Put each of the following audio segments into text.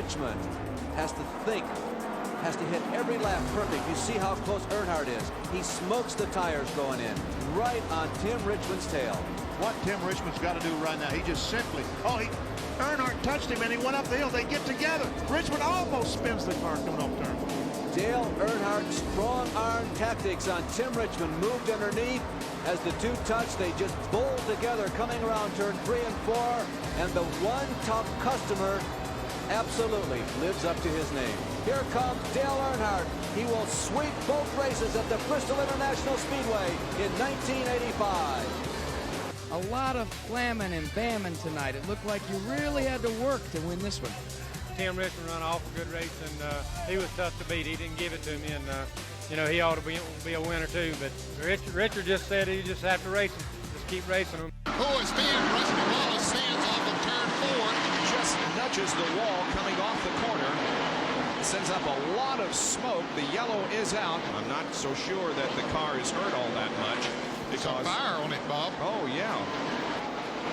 Richmond has to think, has to hit every lap perfect. You see how close Earnhardt is. He smokes the tires going in, right on Tim Richmond's tail. What Tim Richmond's got to do right now, he just simply, Earnhardt touched him and he went up the hill. They get together. Richmond almost spins the car coming off turn. Dale Earnhardt's strong arm tactics on Tim Richmond moved underneath. As the two touch, they just bowled together coming around turn 3 and 4. And the one top customer absolutely lives up to his name. Here comes Dale Earnhardt. He will sweep both races at the Bristol International Speedway in 1985. A lot of slamming and bamming tonight. It looked like you really had to work to win this one. Tim Richmond run an awful good race, and he was tough to beat. He didn't give it to me, and you know, he ought to be a winner too. But Richard just said he just have to race him, just keep racing him. Oh, it's being Rusty Wallace stands off of turn 4. Just nudges the wall coming off the corner. Sends up a lot of smoke. The yellow is out. I'm not so sure that the car is hurt all that much. There's a fire on it, Bob. Oh, yeah.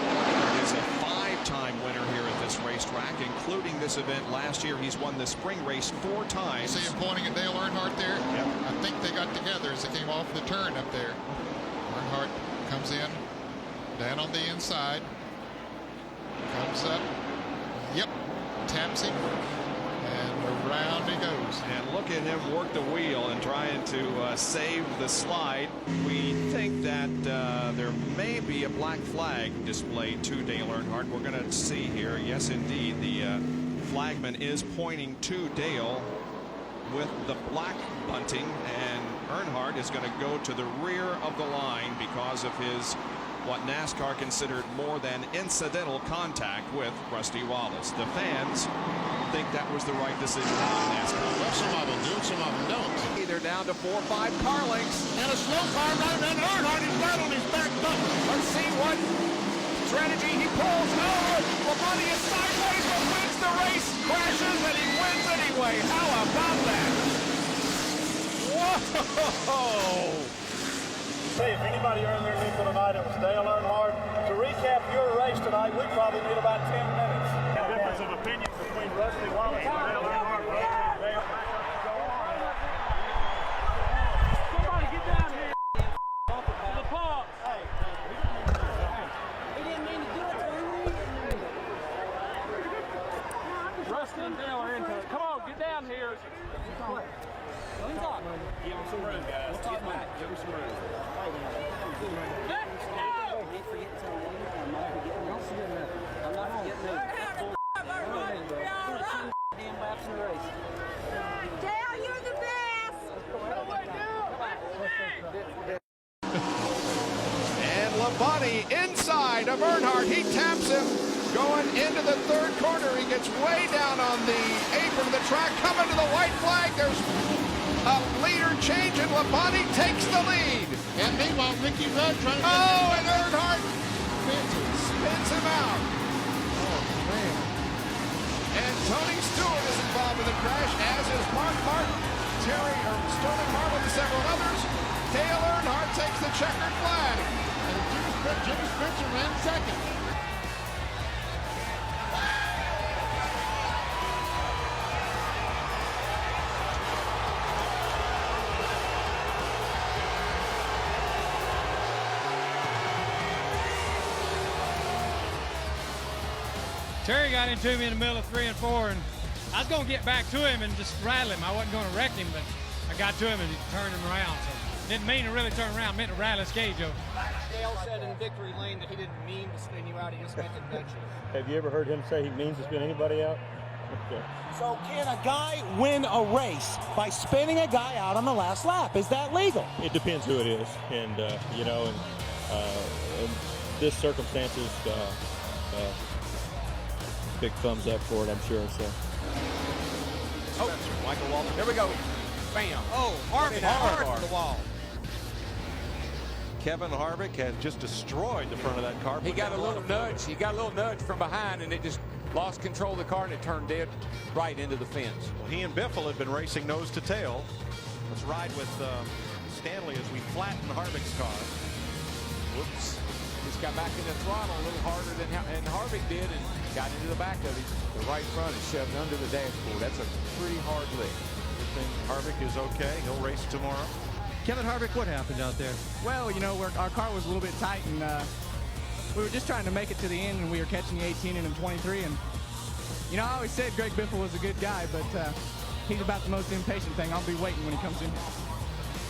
There is a 5-time winner here at this racetrack, including this event last year. He's won the spring race 4 times. You see him pointing at Dale Earnhardt there? Yep. I think they got together as they came off the turn up there. Earnhardt comes in, down on the inside, comes up, yep, taps him, and around he goes. And look at him work the wheel and trying to save the slide. We think that there may be a black flag displayed to Dale Earnhardt. We're going to see here. Yes, indeed, the flagman is pointing to Dale with the black bunting, and Earnhardt is going to go to the rear of the line because of his what NASCAR considered more than incidental contact with Rusty Wallace. The fans think that was the right decision on NASCAR. Well, some of them do, some of them don't. They're down to 4 or 5 car lengths. And a slow car right around Earnhardt. He's right on his back button. Let's see what strategy he pulls. Oh, Labonte is sideways but wins the race, crashes, and he wins anyway. How about that? Whoa! Hey, if anybody earned their nickel tonight, it was Dale Earnhardt. To recap your race tonight, we probably need about 10 minutes. The difference of opinion between Rusty Wallace and Dale Earnhardt. Somebody get down here. The park. Hey. He didn't mean to do it. Rusty and Dale are into it. Come on, get down here. Give him some room, guys. We'll talk about it. Give him some room. Let's go! I'm not forgetting Dale, you're the best! And Labonte inside of Earnhardt. He taps him going into the 3rd corner. He gets way down on the apron of the track. Coming to the white flag. There's a leader change, and Labonte takes the lead. And meanwhile, Ricky Rudd trying to... Oh, and Earnhardt spins him out. Oh, man. And Tony Stewart is involved in the crash, as is Mark Martin, Sterling Marlin, and several others. Dale Earnhardt takes the checkered flag. And Jimmy Spencer ran second. Terry got into me in the middle of 3 and 4, and I was going to get back to him and just rattle him. I wasn't going to wreck him, but I got to him and he turned him around. So didn't mean to really turn around, meant to rattle his cage over. Dale said in victory lane that he didn't mean to spin you out, he just meant to nudge you. Have you ever heard him say he means to spin anybody out? Okay. So can a guy win a race by spinning a guy out on the last lap? Is that legal? It depends who it is, and you know, in this circumstances, big thumbs up for it, I'm sure. So. Oh, Michael Walton. Here we go. Bam. Oh, Harvick hard to the wall. Kevin Harvick had just destroyed the front of that car. He got a little nudge. He got a little nudge from behind, and it just lost control of the car, and it turned dead right into the fence. Well, he and Biffle had been racing nose to tail. Let's ride with Stanley as we flatten Harvick's car. Whoops. He's got back in the throttle a little harder than Harvick did, and got into the back of him. The right front is shoved under the dashboard. That's a pretty hard lick. Good thing Harvick is okay. He'll race tomorrow. Kevin Harvick, what happened out there? Well, you know, our car was a little bit tight, and we were just trying to make it to the end, and we were catching the 18 and the 23. And, you know, I always said Greg Biffle was a good guy, but he's about the most impatient thing. I'll be waiting when he comes in.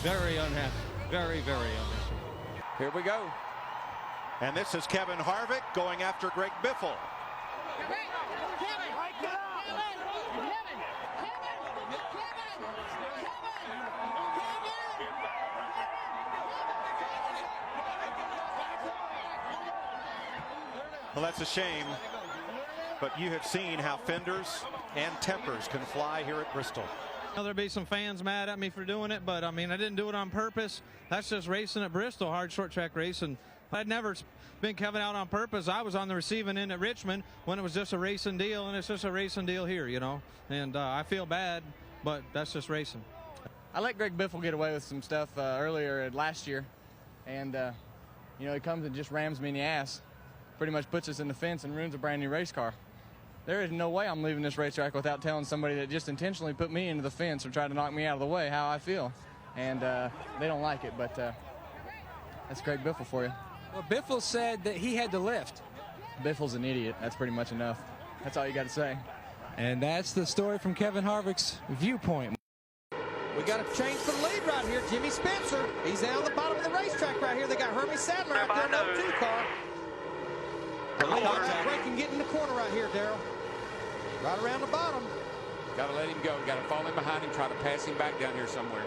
Very unhappy. Very, very unhappy. Here we go. And this is Kevin Harvick going after Greg Biffle. Well, that's a shame, but you have seen how fenders and tempers can fly here at Bristol. There'll be some fans mad at me for doing it, but I mean, I didn't do it on purpose. That's just racing at Bristol, hard short track racing. I'd never been Kevin out on purpose. I was on the receiving end at Richmond when it was just a racing deal, and it's just a racing deal here, you know. And I feel bad, but that's just racing. I let Greg Biffle get away with some stuff earlier last year, and you know, he comes and just rams me in the ass. Pretty much puts us in the fence and ruins a brand new race car. There is no way I'm leaving this racetrack without telling somebody that just intentionally put me into the fence or tried to knock me out of the way how I feel. And they don't like it, but that's Greg Biffle for you. Well, Biffle said that he had to lift. Biffle's an idiot. That's pretty much enough. That's all you got to say. And that's the story from Kevin Harvick's viewpoint. We got a change for the lead right here. Jimmy Spencer. He's down the bottom of the racetrack right here. They got Hermie Sadler out there, no 2 car. Break and get in the corner right here, Darrell. Right around the bottom. Got to let him go. Got to fall in behind him, try to pass him back down here somewhere.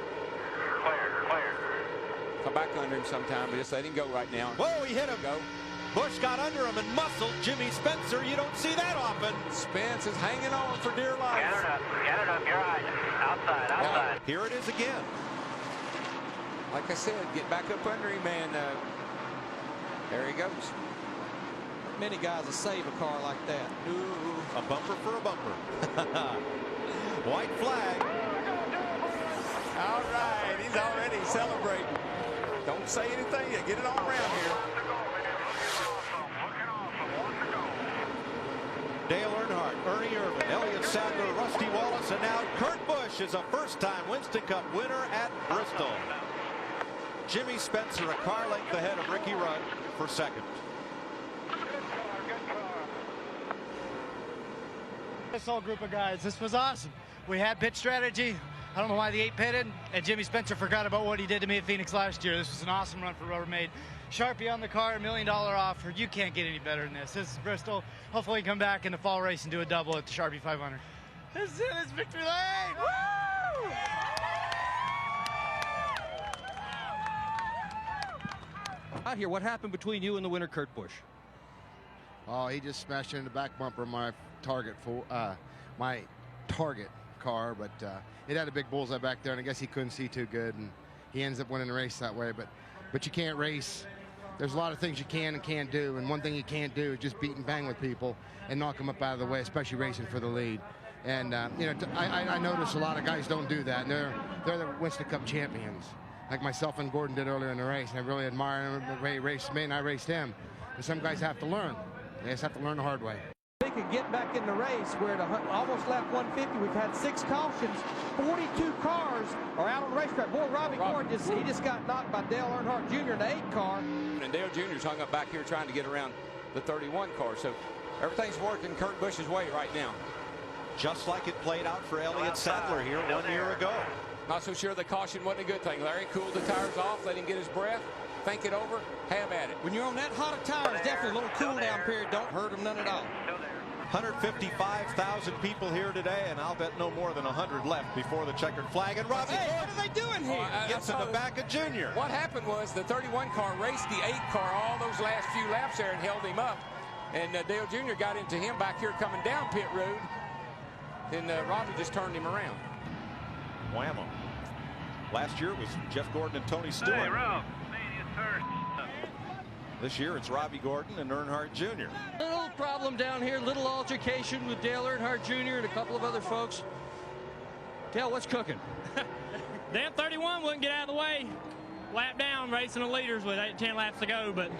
Clear. Come back under him sometime, but just let him go right now. Whoa, he hit him. Go. Busch got under him and muscled Jimmy Spencer. You don't see that often. Spence is hanging on for dear life. Gather it up. You're right. Outside. Here it is again. Like I said, get back up under him, and there he goes. Many guys will save a car like that. Ooh, a bumper for a bumper. White flag. All right, he's already celebrating. Don't say anything yet. Get it on around here. Dale Earnhardt, Ernie Irvan, Elliott Sadler, Rusty Wallace, and now Kurt Busch is a first-time Winston Cup winner at Bristol. Jimmy Spencer a car length ahead of Ricky Rudd for second. This whole group of guys, this was awesome. We had pit strategy. I don't know why the 8 pitted, and Jimmy Spencer forgot about what he did to me at Phoenix last year. This was an awesome run for Rubbermaid. Sharpie on the car, $1 million offer. You can't get any better than this. This is Bristol. Hopefully he can come back in the fall race and do a double at the Sharpie 500. This is it. It's victory lane. Woo! Out here, what happened between you and the winner, Kurt Busch? Oh, he just smashed into the back bumper of my target car, but it had a big bullseye back there, and I guess he couldn't see too good, and he ends up winning the race that way. But you can't race. There's a lot of things you can and can't do, and one thing you can't do is just beat and bang with people and knock them up out of the way, especially racing for the lead. And you know, I notice a lot of guys don't do that, and they're the Winston Cup champions, like myself and Gordon did earlier in the race, and I really admire him. Ray raced me, and I raced him. And some guys have to learn. They just have to learn the hard way. They could get back in the race. We're at almost lap 150. We've had 6 cautions. 42 cars are out on the racetrack. Boy, Robbie Gordon just got knocked by Dale Earnhardt Jr. in the 8 car. And Dale Jr.'s hung up back here trying to get around the 31 car. So everything's working Kurt Busch's way right now. Just like it played out for Elliott Sadler here 1 year ago. Not so sure the caution wasn't a good thing. Larry cooled the tires off, let him get his breath, think it over, have at it. When you're on that hot of tires, definitely a little cool down period. Don't hurt them none at all. 155,000 people here today, and I'll bet no more than 100 left before the checkered flag. And Robbie what are they doing here? gets in the back of Junior. What happened was the 31 car raced the 8 car all those last few laps there and held him up. And Dale Jr. got into him back here coming down pit road. Then Robbie just turned him around. Whammo. Last year it was Jeff Gordon and Tony Stewart. Hey, Rob. First. This year it's Robbie Gordon and Earnhardt Jr. Little problem down here, little altercation with Dale Earnhardt Jr. and a couple of other folks. Dale, what's cooking? Damn 31 wouldn't get out of the way. Lap down, racing the leaders with 10 laps to go, but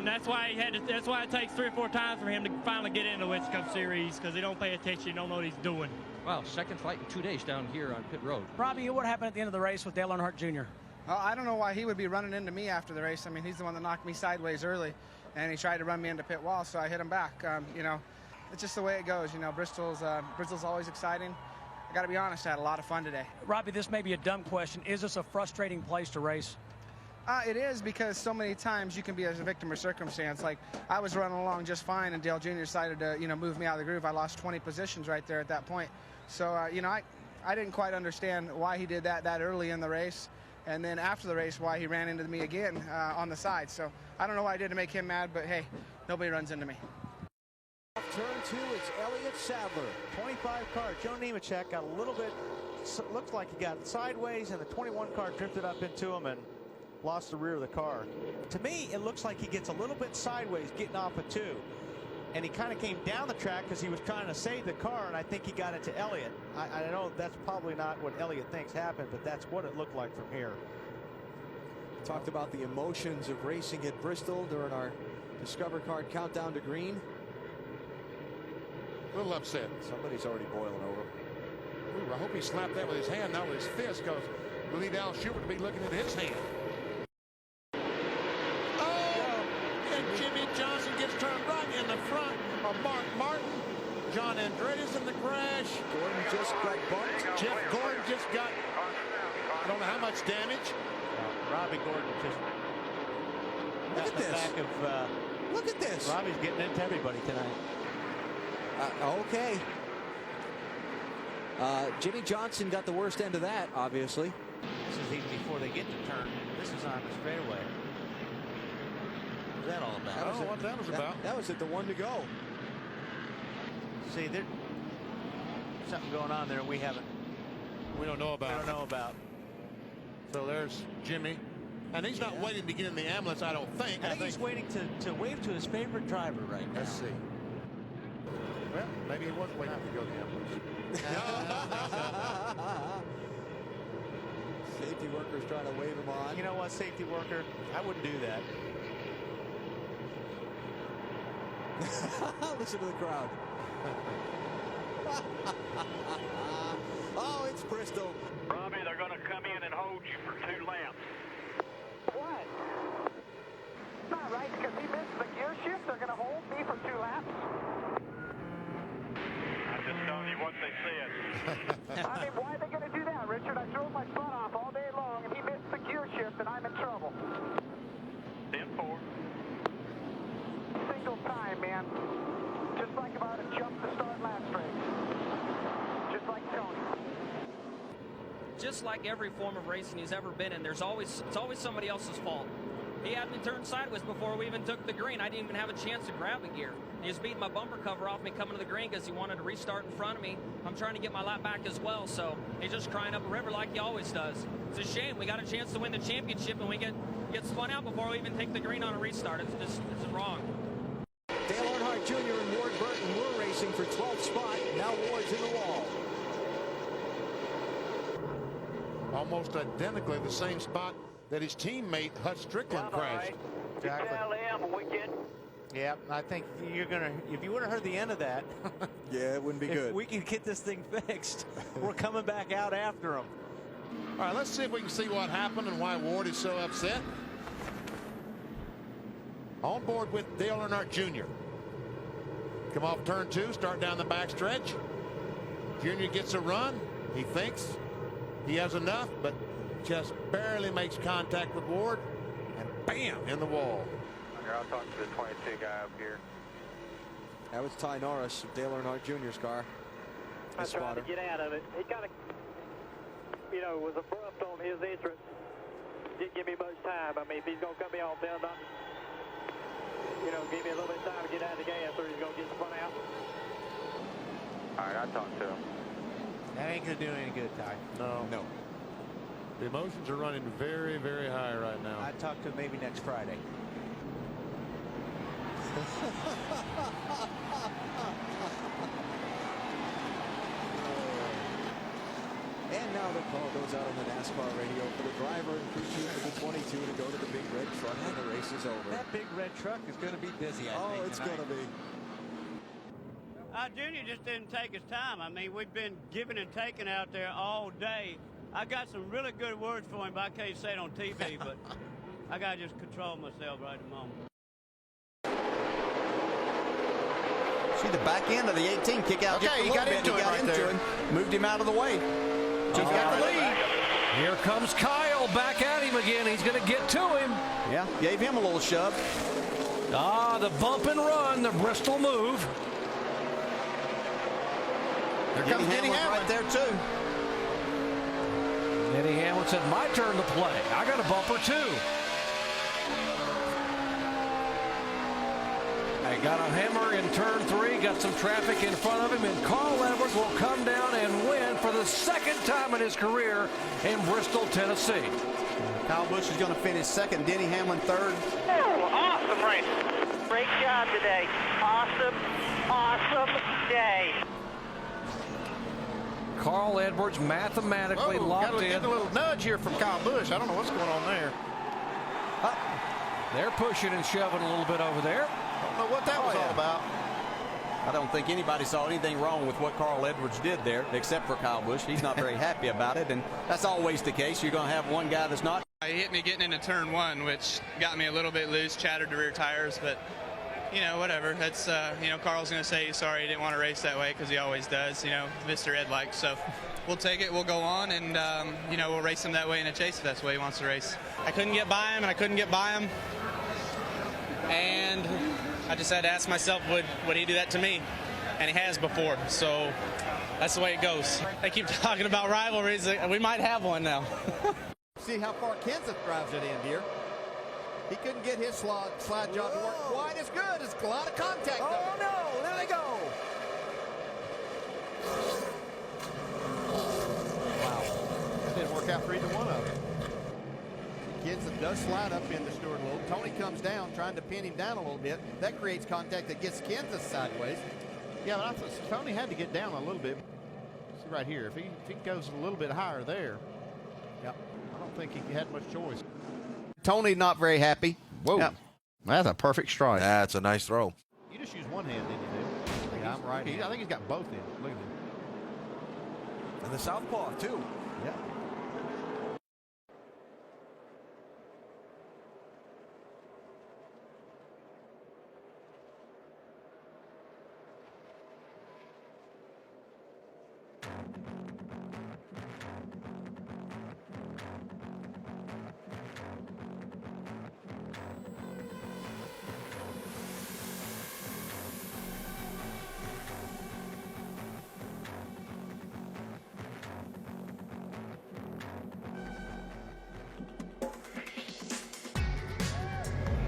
and that's why that's why it takes 3 or 4 times for him to finally get into the Winston Cup Series, because he don't pay attention, he don't know what he's doing. Wow, second fight in 2 days down here on pit road. Robbie, what happened at the end of the race with Dale Earnhardt Jr.? I don't know why he would be running into me after the race. I mean, he's the one that knocked me sideways early, and he tried to run me into pit wall, so I hit him back. You know, it's just the way it goes. You know, Bristol's always exciting. I got to be honest, I had a lot of fun today. Robbie, this may be a dumb question. Is this a frustrating place to race? It is, because so many times you can be as a victim of circumstance. Like, I was running along just fine, and Dale Jr. decided to, you know, move me out of the groove. I lost 20 positions right there at that point. So, you know, I didn't quite understand why he did that early in the race. And then after the race, why he ran into me again on the side. So I don't know what I did to make him mad, but hey, nobody runs into me. Turn 2, it's Elliott Sadler. 25 car, Joe Nemechek got a little bit, looks like he got sideways, and the 21 car drifted up into him and lost the rear of the car. To me, it looks like he gets a little bit sideways getting off of 2. And he kind of came down the track because he was trying to save the car, and I think he got it to Elliott. I know that's probably not what Elliott thinks happened, but that's what it looked like from here. Talked about the emotions of racing at Bristol during our Discover Card countdown to green. A little upset. Somebody's already boiling over. Ooh, I hope he slapped that with his hand, not with his fist, because we'll need Al Schubert to be looking at his hand. Jimmy Johnson gets turned right in the front of Mark Martin. John Andretti's in the crash. Gordon just got bumped. Jeff Gordon just got, I don't know how much damage. Robbie Gordon just look at this. Back of, look at this. Robbie's getting into everybody tonight. Okay. Jimmy Johnson got the worst end of that, obviously. This is even before they get to turn. This is on the straightaway. What's that all about? I don't know what that was about. That was at the 1 to go. See, there's something going on there we don't know about. So there's Jimmy. And he's not waiting to get in the ambulance, I don't think. I think he's waiting to wave to his favorite driver right now. Let's see. Well, maybe he was waiting to go to the ambulance. Safety workers trying to wave him on. You know what, safety worker? I wouldn't do that. Listen to the crowd. Oh, it's Bristol. Robbie, they're going to come in and hold you for 2 laps. What? Not right, because he missed the gear shift. They're going to hold me for 2 laps. I'm just telling you what they said. I mean, why are they going to do that, Richard? I drove my son off all day long, and he missed the gear shift, and I'm in trouble. 10-4. Single time, man. Just like about to jump the start last race. Just like Tony. Just like every form of racing he's ever been in, it's always somebody else's fault. He had me turned sideways before we even took the green. I didn't even have a chance to grab the gear. He was beating my bumper cover off me coming to the green because he wanted to restart in front of me. I'm trying to get my lap back as well, so he's just crying up a river like he always does. It's a shame. We got a chance to win the championship, and we get spun out before we even take the green on a restart. It's wrong. Dale Earnhardt Jr. and Ward Burton were racing for 12th spot. Now Ward's in the wall. Almost identically the same spot that his teammate Hut Strickland crashed. Exactly. Yeah, I think you're gonna. If you would have heard the end of that, yeah, it wouldn't be good. If we can get this thing fixed, we're coming back out after him. All right, let's see if we can see what happened and why Ward is so upset. On board with Dale Earnhardt Jr. Come off turn 2, start down the backstretch. Jr. gets a run. He thinks he has enough, but just barely makes contact with Ward, and bam, in the wall. I'll talk to the 22 guy up here. That was Ty Norris, Dale Earnhardt Jr.'s car. I tried to get out of it. He kind of, you know, was abrupt on his entrance. Didn't give me much time. I mean, if he's going to cut me off down, you know, give me a little bit of time to get out of the gas, or he's going to get spun out. All right, I'll talk to him. That ain't going to do any good, Ty. No. The emotions are running very, very high right now. I'd talk to him maybe next Friday. And now the call goes out on the NASCAR radio for the driver and crew chief of the 22 to go to the big red truck, and the race is over. That big red truck is going to be busy, I think. Oh, it's going to be. Junior just didn't take his time. I mean, we've been giving and taking out there all day. I got some really good words for him, but I can't say it on TV, but I got to just control myself right at the moment. See the back end of the 18 kick out. Okay, he got into him. Moved him out of the way. Took out the lead. Here comes Kyle back at him again. He's going to get to him. Yeah, gave him a little shove. The bump and run, the Bristol move. There comes Denny Hamlin right there too. Denny Hamlin said, my turn to play. I got a bumper too. I got a hammer in turn 3, got some traffic in front of him, and Carl Edwards will come down and win for the second time in his career in Bristol, Tennessee. Kyle Busch is going to finish second, Denny Hamlin third. Oh, awesome race. Great job today. Awesome day. Carl Edwards mathematically locked in. Get a little nudge here from Kyle Busch. I don't know what's going on there. They're pushing and shoving a little bit over there. Don't know what that was all about. I don't think anybody saw anything wrong with what Carl Edwards did there, except for Kyle Busch. He's not very happy about it, and that's always the case. You're going to have one guy that's not. He hit me getting into turn 1, which got me a little bit loose, shattered the rear tires, but you know, whatever. That's, you know, Carl's going to say he's sorry he didn't want to race that way because he always does, you know, Mr. Ed-like. So we'll take it, we'll go on, and, you know, we'll race him that way in a chase if that's the way he wants to race. I couldn't get by him, and I couldn't get by him. And I just had to ask myself, would he do that to me? And he has before, so that's the way it goes. They keep talking about rivalries. We might have one now. See how far Kenseth drives it in here. He couldn't get his slide job to work quite as good. It's a lot of contact. Oh, no. There they go. Wow. That didn't work out for either one of them. Kenseth does slide up into Stewart a little. Tony comes down, trying to pin him down a little bit. That creates contact that gets Kenseth sideways. Yeah, but I thought Tony had to get down a little bit. See right here, if he goes a little bit higher there, yep. I don't think he had much choice. Tony not very happy. Whoa. Yep. That's a perfect strike. That's a nice throw. You just use one hand, didn't you? Yeah, I'm right. I think he's got both in. Look at him. And the southpaw, too. Yeah.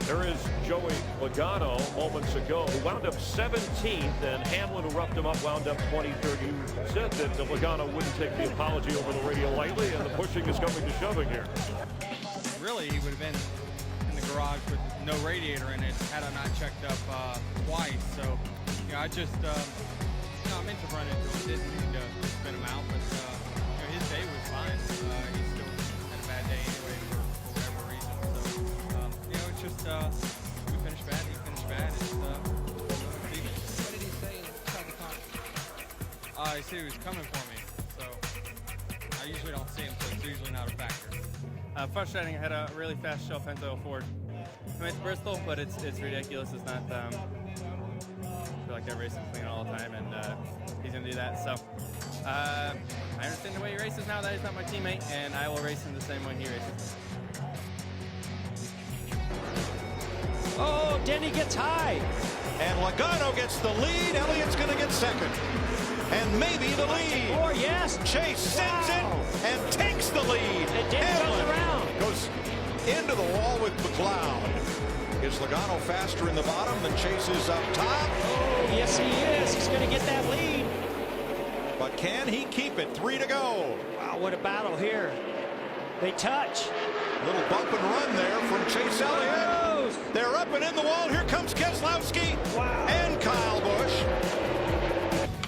There is Joey Logano moments ago, who wound up 17th, and Hamlin, who roughed him up, wound up 23rd. You said that Logano wouldn't take the apology over the radio lightly, and the pushing is coming to shoving here. Really, he would have been in the garage with no radiator in it had I not checked up twice. So, you know, I just, you know, I meant to run into him, didn't mean to spin him out, but, you know, his day was fine. He still had a bad day anyway for whatever reason. So, you know, it's just, we finished bad, he finished bad. It's, what did he say inside the car? He said he was coming for me, so I usually don't see him, so it's usually not a factor. Frustrating. I had a really fast shell Pento Ford. I mean, it's Bristol, but it's ridiculous. It's not. I feel like they're racing clean all the time, and he's gonna do that. So I understand the way he races now. That he's not my teammate, and I will race him the same way he races. Oh, Denny gets high. And Logano gets the lead. Elliott's going to get second. And maybe the lead. Oh, yes. Chase sends it and takes the lead. And Denny comes around. Goes into the wall with McLeod. Is Logano faster in the bottom than Chase is up top? Oh, yes, he is. He's going to get that lead. But can he keep it? 3 to go. Wow, what a battle here. They touch. Little bump and run there from Chase Elliott. They're up and in the wall. Here comes Keselowski and Kyle Busch.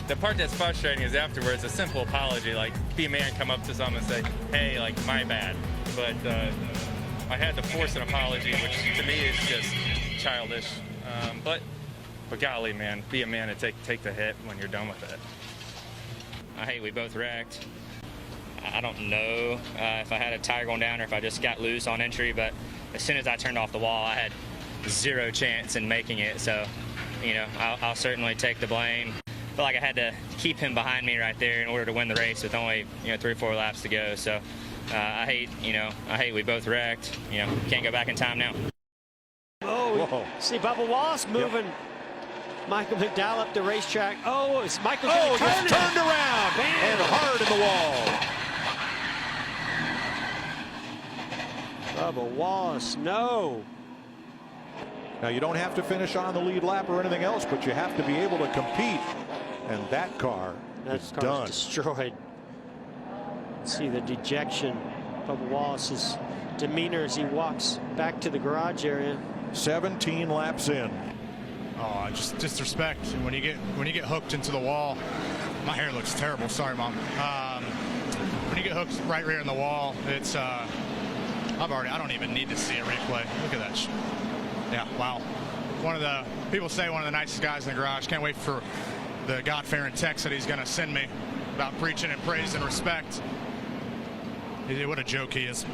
The part that's frustrating is afterwards a simple apology, like be a man, come up to someone and say, hey, like my bad. But I had to force an apology, which to me is just childish. But golly, man, be a man and take the hit when you're done with it. I hate we both wrecked. I don't know if I had a tire going down or if I just got loose on entry, but as soon as I turned off the wall, I had zero chance in making it. So, you know, I'll certainly take the blame. I feel like I had to keep him behind me right there in order to win the race with only, 3 or 4 laps to go. So I hate we both wrecked. You know, can't go back in time now. Oh, whoa. See Bubba Wallace moving. Yep. Michael McDowell up the racetrack. Oh, is Michael just turned around and hard in the wall. Bubba Wallace, no. Now, you don't have to finish on the lead lap or anything else, but you have to be able to compete. And that car is done. Destroyed. See the dejection. Bubba Wallace's demeanor as he walks back to the garage area. 17 laps in. Oh, just disrespect. And when you get hooked into the wall, my hair looks terrible. Sorry, Mom. When you get hooked right in the wall, it's I don't even need to see a replay. Look at that. Yeah, wow. People say one of the nicest guys in the garage. Can't wait for the God-fearing text that he's going to send me about preaching and praise and respect. What a joke he is.